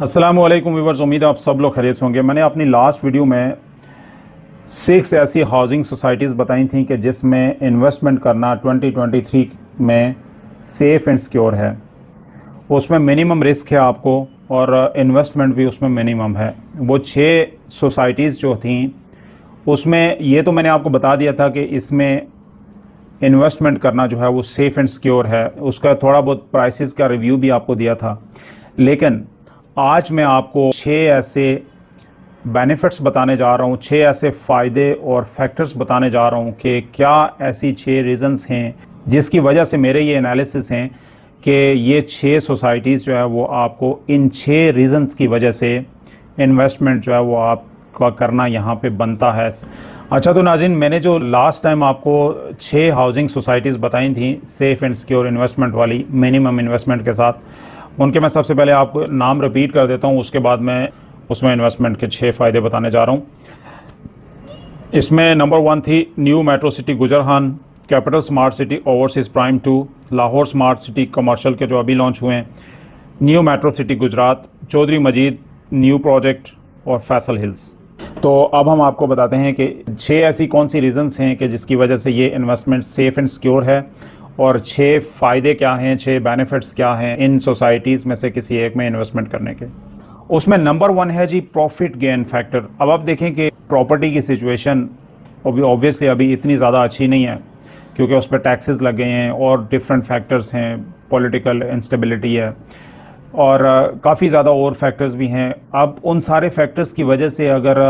अस्सलामुअलैकुम व्यूअर्स, उम्मीद है आप सब लोग खैरियत होंगे। मैंने अपनी लास्ट वीडियो में 6 ऐसी हाउसिंग सोसाइटीज़ बताई थी कि जिसमें इन्वेस्टमेंट करना 2023 में सेफ़ एंड सिक्योर है। उसमें मिनिमम रिस्क है आपको और इन्वेस्टमेंट भी उसमें मिनिमम है। वो 6 सोसाइटीज़ जो थी उसमें ये तो मैंने आपको बता दिया था कि इसमें इन्वेस्टमेंट करना जो है वो सेफ़ एंड सिक्योर है। उसका थोड़ा बहुत प्राइसेस का रिव्यू भी आपको दिया था, लेकिन आज मैं आपको 6 ऐसे बेनिफिट्स बताने जा रहा हूँ, 6 ऐसे फ़ायदे और फैक्टर्स बताने जा रहा हूँ कि क्या ऐसी 6 रीज़न्स हैं जिसकी वजह से मेरे ये एनालिसिस हैं कि ये 6 सोसाइटीज़ जो है वो आपको इन 6 रीज़न्स की वजह से इन्वेस्टमेंट जो है वो आपका करना यहाँ पे बनता है। अच्छा, तो नाज़रीन, मैंने जो लास्ट टाइम आपको 6 हाउसिंग सोसाइटीज़ बताई थी सेफ़ एंड सिक्योर इन्वेस्टमेंट वाली, मिनिमम इन्वेस्टमेंट के साथ, उनके मैं सबसे पहले आपको नाम रिपीट कर देता हूँ, उसके बाद मैं उसमें इन्वेस्टमेंट के 6 फ़ायदे बताने जा रहा हूँ। इसमें नंबर 1 थी new metro city Gujarkhan, capital smart city overseas prime 2, Lahore smart city commercial के जो अभी लॉन्च हुए हैं, new metro city Gujrat, Chaudhry Majeed new project और फैसल हिल्स। तो अब हम आपको बताते हैं कि 6 ऐसी कौन सी रीज़न्स हैं कि जिसकी वजह से ये इन्वेस्टमेंट सेफ़ एंड सिक्योर है और 6 फ़ायदे क्या हैं, 6 बेनिफिट्स क्या हैं इन सोसाइटीज़ में से किसी एक में इन्वेस्टमेंट करने के। उसमें नंबर 1 है जी प्रॉफिट गेन फैक्टर। अब आप देखें कि प्रॉपर्टी की सिचुएशन ऑब्वियसली अभी इतनी ज़्यादा अच्छी नहीं है क्योंकि उस पर टैक्सेस लग गए हैं और डिफरेंट फैक्टर्स हैं, पॉलिटिकल इंस्टेबिलिटी है और काफ़ी ज़्यादा और फैक्टर्स भी हैं। अब उन सारे फैक्टर्स की वजह से अगर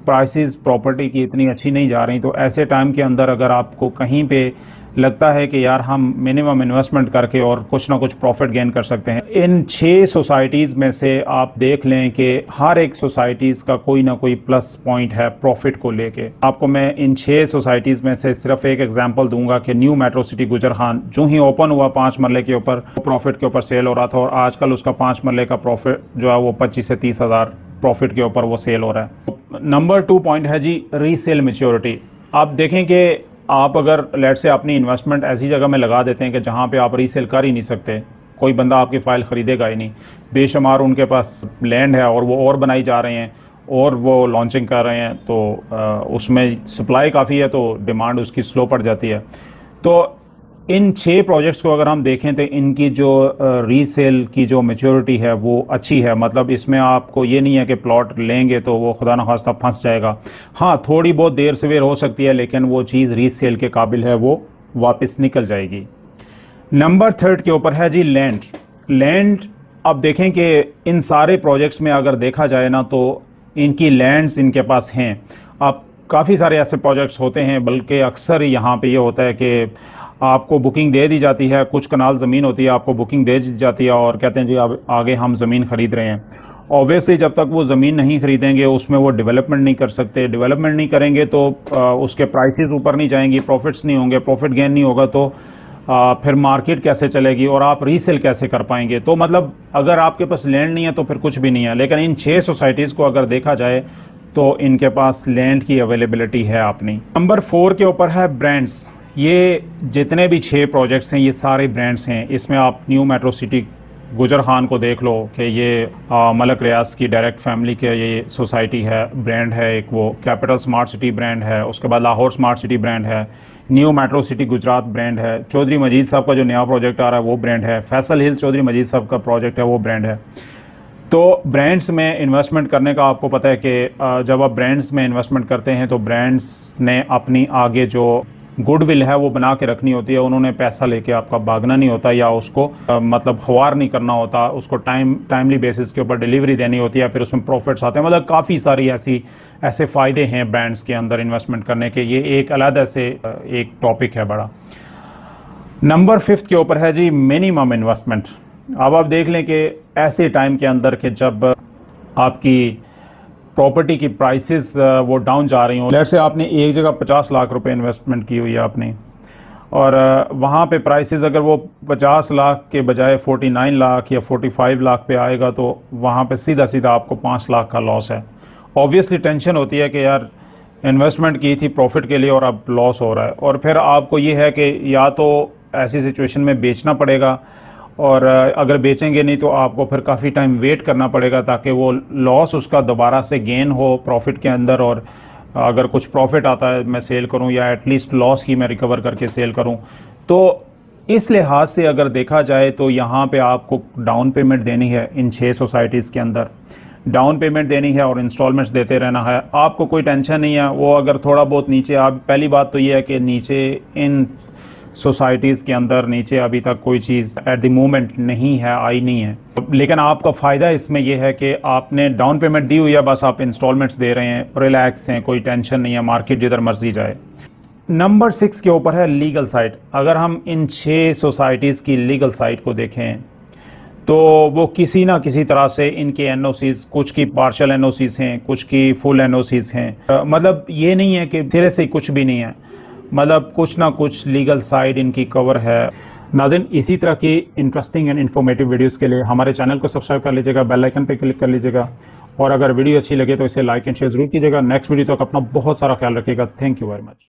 प्राइसेस प्रॉपर्टी की इतनी अच्छी नहीं जा रही, तो ऐसे टाइम के अंदर अगर आपको कहीं पे लगता है कि यार हम मिनिमम इन्वेस्टमेंट करके और कुछ ना कुछ प्रॉफिट गेन कर सकते हैं, इन 6 सोसाइटीज़ में से आप देख लें कि हर एक सोसाइटीज़ का कोई ना कोई प्लस पॉइंट है प्रॉफिट को लेके। आपको मैं इन 6 सोसाइटीज़ में से सिर्फ एक एग्जांपल दूंगा कि न्यू मेट्रो सिटी गुजरहान जो ही ओपन हुआ 5 मरले के ऊपर प्रॉफिट के ऊपर सेल हो रहा था और आजकल उसका 5 मरले का प्रॉफिट जो है वो 25 से 30 हज़ार प्रॉफिट के ऊपर वो सेल हो रहा है। नंबर 2 पॉइंट है जी रीसेल मैच्योरिटी। आप देखें कि आप अगर लेट से अपनी इन्वेस्टमेंट ऐसी जगह में लगा देते हैं कि जहाँ पे आप रीसेल कर ही नहीं सकते, कोई बंदा आपकी फ़ाइल ख़रीदेगा ही नहीं, बेशुमार उनके पास लैंड है और वो और बनाई जा रहे हैं और वो लॉन्चिंग कर रहे हैं, तो उसमें सप्लाई काफ़ी है तो डिमांड उसकी स्लो पड़ जाती है। तो इन 6 प्रोजेक्ट्स को अगर हम देखें तो इनकी जो रीसेल की जो मैच्योरिटी है वो अच्छी है। मतलब इसमें आपको ये नहीं है कि प्लॉट लेंगे तो वो खुदा न खास्ता फंस जाएगा। हाँ, थोड़ी बहुत देर सवेर हो सकती है, लेकिन वो चीज़ रीसेल के काबिल है, वो वापस निकल जाएगी। नंबर 3 के ऊपर है जी लैंड। अब देखें कि इन सारे प्रोजेक्ट्स में अगर देखा जाए ना तो इनकी लैंड्स इनके पास हैं। अब काफ़ी सारे ऐसे प्रोजेक्ट्स होते हैं, बल्कि अक्सर यहाँ पे ये होता है कि आपको बुकिंग दे दी जाती है, कुछ कनाल ज़मीन होती है, आपको बुकिंग दे दी जाती है और कहते हैं जी अब आगे हम ज़मीन ख़रीद रहे हैं। ऑब्वियसली जब तक वो ज़मीन नहीं ख़रीदेंगे उसमें वो डेवलपमेंट नहीं कर सकते। डेवलपमेंट नहीं करेंगे तो उसके प्राइसेस ऊपर नहीं जाएंगी, प्रॉफिट्स नहीं होंगे, प्रॉफिट गेन नहीं होगा, तो फिर मार्केट कैसे चलेगी और आप रीसेल कैसे कर पाएंगे। तो मतलब अगर आपके पास लैंड नहीं है तो फिर कुछ भी नहीं है। लेकिन इन 6 सोसाइटीज़ को अगर देखा जाए तो इनके पास लैंड की अवेलेबिलिटी है अपनी। नंबर 4 के ऊपर है ब्रांड्स। ये जितने भी 6 प्रोजेक्ट्स हैं ये सारे ब्रांड्स हैं। इसमें आप न्यू मेट्रो सिटी गुजरहान को देख लो कि ये मलक रियाज की डायरेक्ट फैमिली के ये सोसाइटी है, ब्रांड है एक, वो कैपिटल स्मार्ट सिटी ब्रांड है, उसके बाद लाहौर स्मार्ट सिटी ब्रांड है, new metro city Gujarat brand है, चौधरी मजीद साहब का जो नया प्रोजेक्ट आ रहा है वो ब्रांड है, फैसल हिल्स चौधरी मजीद साहब का प्रोजेक्ट है वो ब्रांड है। तो ब्रांड्स में इन्वेस्टमेंट करने का आपको पता है कि जब आप ब्रांड्स में इन्वेस्टमेंट करते हैं तो ब्रांड्स ने अपनी आगे जो गुडविल है वो बना के रखनी होती है। उन्होंने पैसा लेके आपका भागना नहीं होता या उसको मतलब ख्वार नहीं करना होता, उसको टाइमली बेसिस के ऊपर डिलीवरी देनी होती है, फिर उसमें प्रॉफिट्स आते हैं। मतलब काफ़ी सारी ऐसे फ़ायदे हैं ब्रांड्स के अंदर इन्वेस्टमेंट करने के। ये एक अलग से एक टॉपिक है बड़ा। नंबर 5 के ऊपर है जी मिनिमम इन्वेस्टमेंट। अब आप देख लें कि ऐसे टाइम के अंदर के जब आपकी प्रॉपर्टी की प्राइसेस वो डाउन जा रही हो, लेट से आपने एक जगह 50 लाख रुपए इन्वेस्टमेंट की हुई है आपने और वहाँ पे प्राइसेस अगर वो 50 लाख के बजाय 49 लाख या 45 लाख पे आएगा तो वहाँ पे सीधा सीधा आपको 5 लाख का लॉस है। ऑब्वियसली टेंशन होती है कि यार इन्वेस्टमेंट की थी प्रॉफिट के लिए और अब लॉस हो रहा है, और फिर आपको ये है कि या तो ऐसी सिचुएशन में बेचना पड़ेगा और अगर बेचेंगे नहीं तो आपको फिर काफ़ी टाइम वेट करना पड़ेगा ताकि वो लॉस उसका दोबारा से गेन हो प्रॉफिट के अंदर, और अगर कुछ प्रॉफिट आता है मैं सेल करूं या एटलीस्ट लॉस की मैं रिकवर करके सेल करूं। तो इस लिहाज से अगर देखा जाए तो यहाँ पे आपको डाउन पेमेंट देनी है, इन 6 सोसाइटीज़ के अंदर डाउन पेमेंट देनी है और इंस्टॉलमेंट्स देते रहना है। आपको कोई टेंशन नहीं है, वो अगर थोड़ा बहुत नीचे, आप पहली बात तो ये है कि नीचे इन सोसाइटीज़ के अंदर नीचे अभी तक कोई चीज़ एट द मोमेंट नहीं है, आई नहीं है, लेकिन आपका फ़ायदा इसमें यह है कि आपने डाउन पेमेंट दी हुई है, बस आप इंस्टॉलमेंट्स दे रहे हैं, रिलैक्स हैं, कोई टेंशन नहीं है, मार्केट जिधर मर्जी जाए। नंबर 6 के ऊपर है लीगल साइड। अगर हम इन 6 सोसाइटीज़ की लीगल साइड को देखें तो वो किसी ना किसी तरह से इनके एनओसीज, कुछ की पार्शल एनओसीज हैं, कुछ की फुल एनओसीज हैं, मतलब ये नहीं है कि सिरे से कुछ भी नहीं है, मतलब कुछ ना कुछ लीगल साइड इनकी कवर है। नाज़रीन, इसी तरह की इंटरेस्टिंग एंड इन्फॉर्मेटिव वीडियोस के लिए हमारे चैनल को सब्सक्राइब कर लीजिएगा, बेल आइकन पे क्लिक कर लीजिएगा, और अगर वीडियो अच्छी लगे तो इसे लाइक एंड शेयर जरूर कीजिएगा। नेक्स्ट वीडियो तक अपना बहुत सारा ख्याल रखिएगा। Thank you very much.